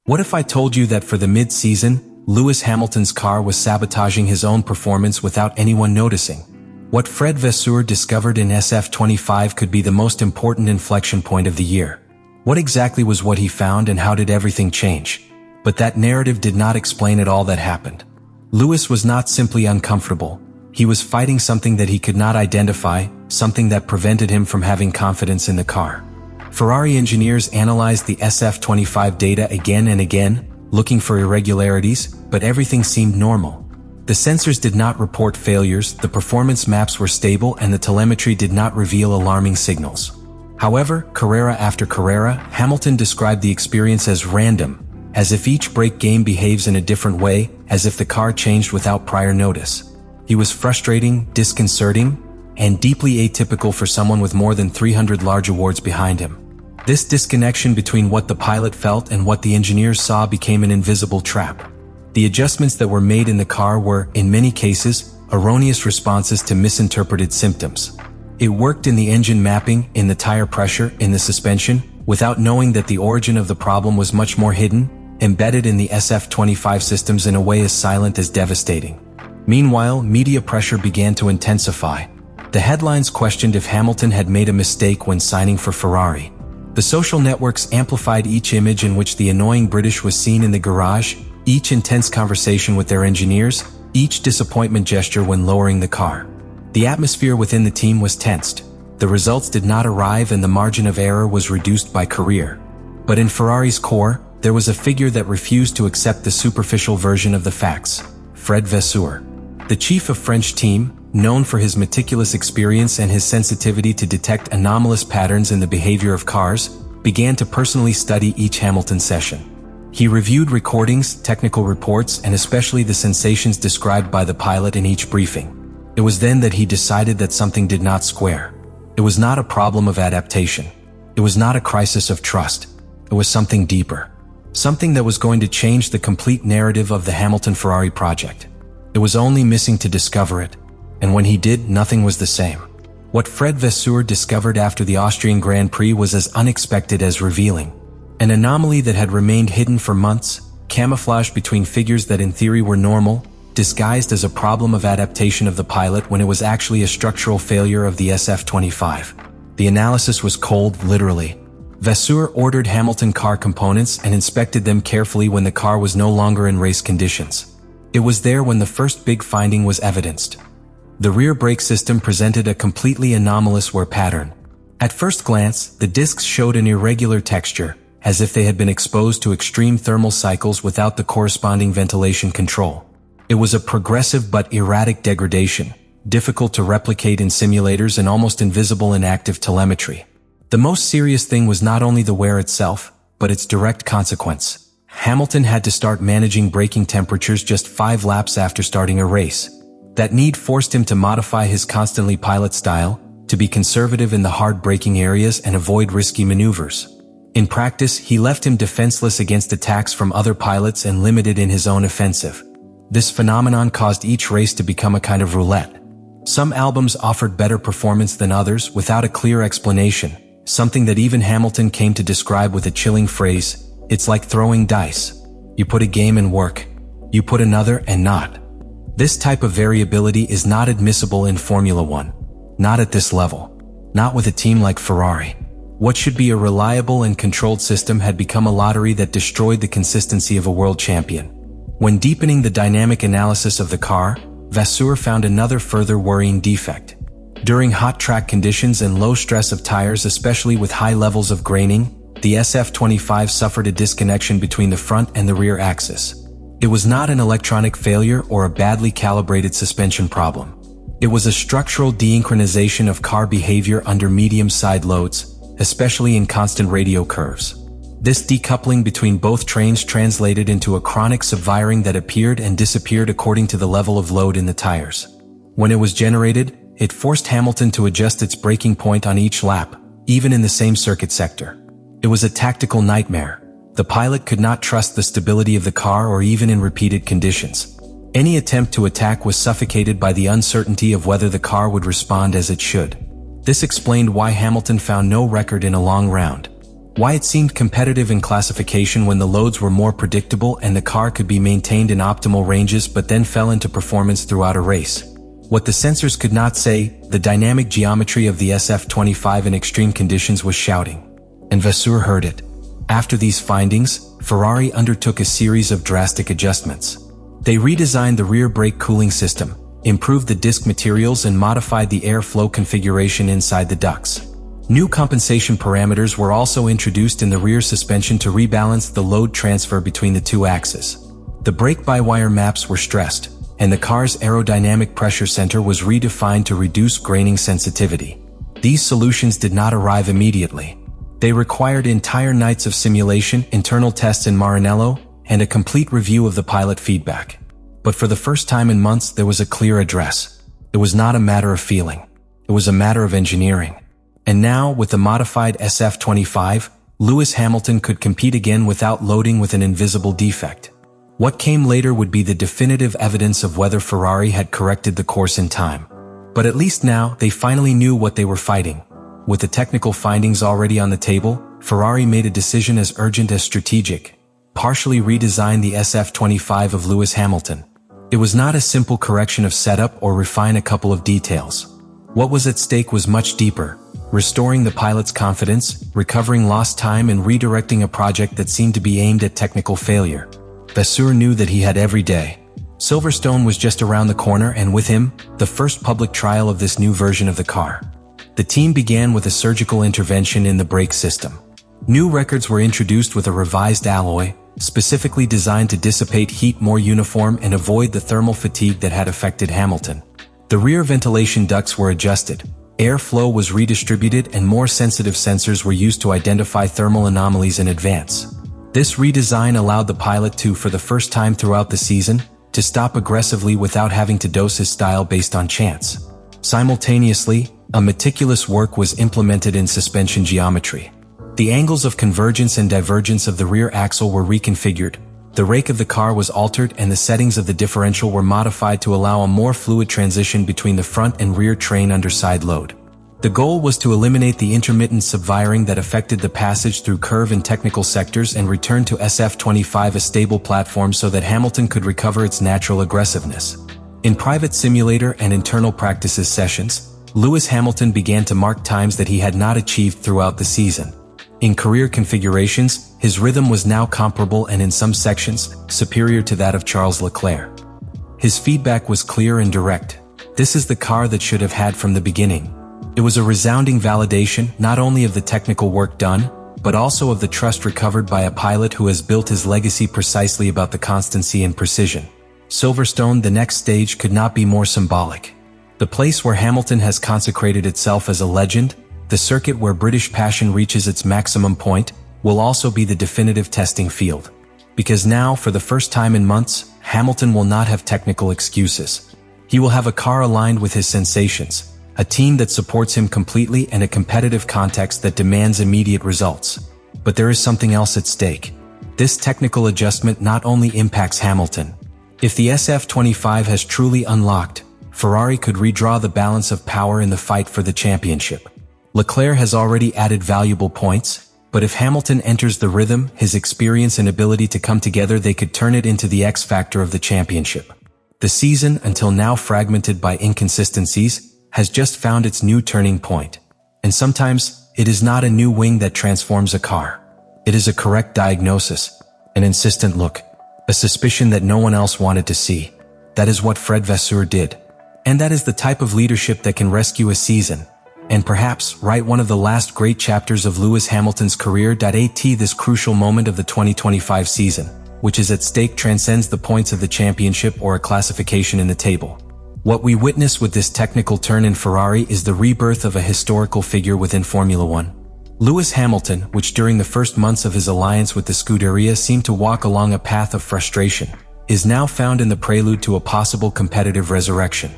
What if I told you that for the mid-season, Lewis Hamilton's car was sabotaging his own performance without anyone noticing? What Fred Vasseur discovered in SF25 could be the most important inflection point of the year. What exactly was what he found and how did everything change? But that narrative did not explain it all that happened. Lewis was not simply uncomfortable. He was fighting something that he could not identify, something that prevented him from having confidence in the car. Ferrari engineers analyzed the SF25 data again and again, looking for irregularities, but everything seemed normal. The sensors did not report failures, the performance maps were stable, and the telemetry did not reveal alarming signals. However, carrera after carrera, Hamilton described the experience as random, as if each brake game behaves in a different way, as if the car changed without prior notice. He was frustrating, disconcerting, and deeply atypical for someone with more than 300 large awards behind him. This disconnection between what the pilot felt and what the engineers saw became an invisible trap. The adjustments that were made in the car were, in many cases, erroneous responses to misinterpreted symptoms. It worked in the engine mapping, in the tire pressure, in the suspension, without knowing that the origin of the problem was much more hidden, embedded in the SF25 systems in a way as silent as devastating. Meanwhile, media pressure began to intensify. The headlines questioned if Hamilton had made a mistake when signing for Ferrari. The social networks amplified each image in which the annoying British was seen in the garage, each intense conversation with their engineers, each disappointment gesture when lowering the car. The atmosphere within the team was tensed. The results did not arrive and the margin of error was reduced by career. But in Ferrari's core, there was a figure that refused to accept the superficial version of the facts: Fred Vasseur. The chief of French team, known for his meticulous experience and his sensitivity to detect anomalous patterns in the behavior of cars, began to personally study each Hamilton session. He reviewed recordings, technical reports, and especially the sensations described by the pilot in each briefing. It was then that he decided that something did not square. It was not a problem of adaptation. It was not a crisis of trust. It was something deeper. Something that was going to change the complete narrative of the Hamilton-Ferrari project. It was only missing to discover it, and when he did, nothing was the same. What Fred Vasseur discovered after the Austrian Grand Prix was as unexpected as revealing. An anomaly that had remained hidden for months, camouflaged between figures that in theory were normal, disguised as a problem of adaptation of the pilot when it was actually a structural failure of the SF25. The analysis was cold, literally. Vasseur ordered Hamilton car components and inspected them carefully when the car was no longer in race conditions. It was there when the first big finding was evidenced. The rear brake system presented a completely anomalous wear pattern. At first glance, the discs showed an irregular texture, as if they had been exposed to extreme thermal cycles without the corresponding ventilation control. It was a progressive but erratic degradation, difficult to replicate in simulators and almost invisible in active telemetry. The most serious thing was not only the wear itself, but its direct consequence. Hamilton had to start managing braking temperatures just 5 laps after starting a race. That need forced him to modify his constantly pilot style, to be conservative in the hard braking areas and avoid risky maneuvers. In practice, he left him defenseless against attacks from other pilots and limited in his own offensive. This phenomenon caused each race to become a kind of roulette. Some albums offered better performance than others without a clear explanation, something that even Hamilton came to describe with a chilling phrase: "It's like throwing dice. You put a game and work. You put another and not." This type of variability is not admissible in Formula One. Not at this level. Not with a team like Ferrari. What should be a reliable and controlled system had become a lottery that destroyed the consistency of a world champion. When deepening the dynamic analysis of the car, Vasseur found another further worrying defect. During hot track conditions and low stress of tires, especially with high levels of graining, the SF25 suffered a disconnection between the front and the rear axis. It was not an electronic failure or a badly calibrated suspension problem. It was a structural desynchronization of car behavior under medium side loads, especially in constant radio curves. This decoupling between both trains translated into a chronic subwiring that appeared and disappeared according to the level of load in the tires. When it was generated, it forced Hamilton to adjust its braking point on each lap, even in the same circuit sector. It was a tactical nightmare. The pilot could not trust the stability of the car or even in repeated conditions. Any attempt to attack was suffocated by the uncertainty of whether the car would respond as it should. This explained why Hamilton found no record in a long round. Why it seemed competitive in classification when the loads were more predictable and the car could be maintained in optimal ranges but then fell into performance throughout a race. What the sensors could not say, the dynamic geometry of the SF25 in extreme conditions was shouting. And Vasseur heard it. After these findings, Ferrari undertook a series of drastic adjustments. They redesigned the rear brake cooling system, improved the disc materials and modified the airflow configuration inside the ducts. New compensation parameters were also introduced in the rear suspension to rebalance the load transfer between the two axes. The brake-by-wire maps were stressed, and the car's aerodynamic pressure center was redefined to reduce graining sensitivity. These solutions did not arrive immediately. They required entire nights of simulation, internal tests in Maranello, and a complete review of the pilot feedback. But for the first time in months, there was a clear address. It was not a matter of feeling. It was a matter of engineering. And now, with the modified SF25, Lewis Hamilton could compete again without loading with an invisible defect. What came later would be the definitive evidence of whether Ferrari had corrected the course in time. But at least now, they finally knew what they were fighting. With the technical findings already on the table, Ferrari made a decision as urgent as strategic: partially redesign the SF25 of Lewis Hamilton. It was not a simple correction of setup or refine a couple of details. What was at stake was much deeper: restoring the pilot's confidence, recovering lost time and redirecting a project that seemed to be aimed at technical failure. Vasseur knew that he had every day. Silverstone was just around the corner and with him, the first public trial of this new version of the car. The team began with a surgical intervention in the brake system. New records were introduced with a revised alloy, specifically designed to dissipate heat more uniform and avoid the thermal fatigue that had affected Hamilton. The rear ventilation ducts were adjusted. Airflow was redistributed and more sensitive sensors were used to identify thermal anomalies in advance. This redesign allowed the pilot to, for the first time throughout the season, to stop aggressively without having to dose his style based on chance. Simultaneously, a meticulous work was implemented in suspension geometry. The angles of convergence and divergence of the rear axle were reconfigured. The rake of the car was altered and the settings of the differential were modified to allow a more fluid transition between the front and rear train under side load. The goal was to eliminate the intermittent subwiring that affected the passage through curve and technical sectors and return to SF25 a stable platform so that Hamilton could recover its natural aggressiveness. In private simulator and internal practices sessions, Lewis Hamilton began to mark times that he had not achieved throughout the season. In career configurations, his rhythm was now comparable and in some sections, superior to that of Charles Leclerc. His feedback was clear and direct. This is the car that should have had from the beginning. It was a resounding validation not only of the technical work done, but also of the trust recovered by a pilot who has built his legacy precisely about the constancy and precision. Silverstone, the next stage, could not be more symbolic. The place where Hamilton has consecrated itself as a legend, the circuit where British passion reaches its maximum point, will also be the definitive testing field. Because now, for the first time in months, Hamilton will not have technical excuses. He will have a car aligned with his sensations, a team that supports him completely and a competitive context that demands immediate results. But there is something else at stake. This technical adjustment not only impacts Hamilton. If the SF25 has truly unlocked, Ferrari could redraw the balance of power in the fight for the championship. Leclerc has already added valuable points, but if Hamilton enters the rhythm, his experience and ability to come together, they could turn it into the X factor of the championship. The season, until now fragmented by inconsistencies, has just found its new turning point. And sometimes, it is not a new wing that transforms a car. It is a correct diagnosis, an insistent look, a suspicion that no one else wanted to see. That is what Fred Vasseur did. And that is the type of leadership that can rescue a season, and perhaps write one of the last great chapters of Lewis Hamilton's career. This crucial moment of the 2025 season, which is at stake, transcends the points of the championship or a classification in the table. What we witness with this technical turn in Ferrari is the rebirth of a historical figure within Formula One. Lewis Hamilton, which during the first months of his alliance with the Scuderia seemed to walk along a path of frustration, is now found in the prelude to a possible competitive resurrection.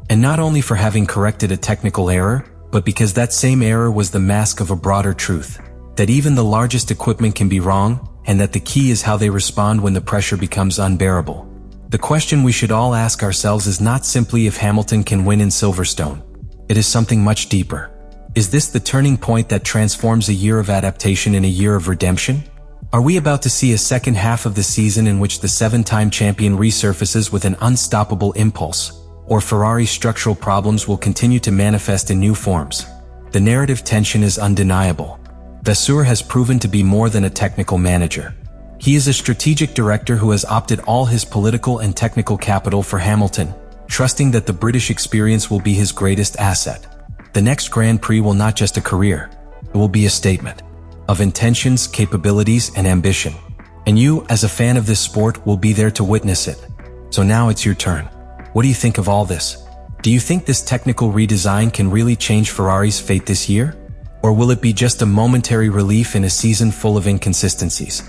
And not only for having corrected a technical error, but because that same error was the mask of a broader truth, that even the largest equipment can be wrong, and that the key is how they respond when the pressure becomes unbearable. The question we should all ask ourselves is not simply if Hamilton can win in Silverstone. It is something much deeper. Is this the turning point that transforms a year of adaptation in a year of redemption? Are we about to see a second half of the season in which the seven-time champion resurfaces with an unstoppable impulse, or Ferrari's structural problems will continue to manifest in new forms? The narrative tension is undeniable. Vasseur has proven to be more than a technical manager. He is a strategic director who has opted all his political and technical capital for Hamilton, trusting that the British experience will be his greatest asset. The next Grand Prix will not just a career, it will be a statement of intentions, capabilities, and ambition. And you, as a fan of this sport, will be there to witness it. So now it's your turn. What do you think of all this? Do you think this technical redesign can really change Ferrari's fate this year? Or will it be just a momentary relief in a season full of inconsistencies?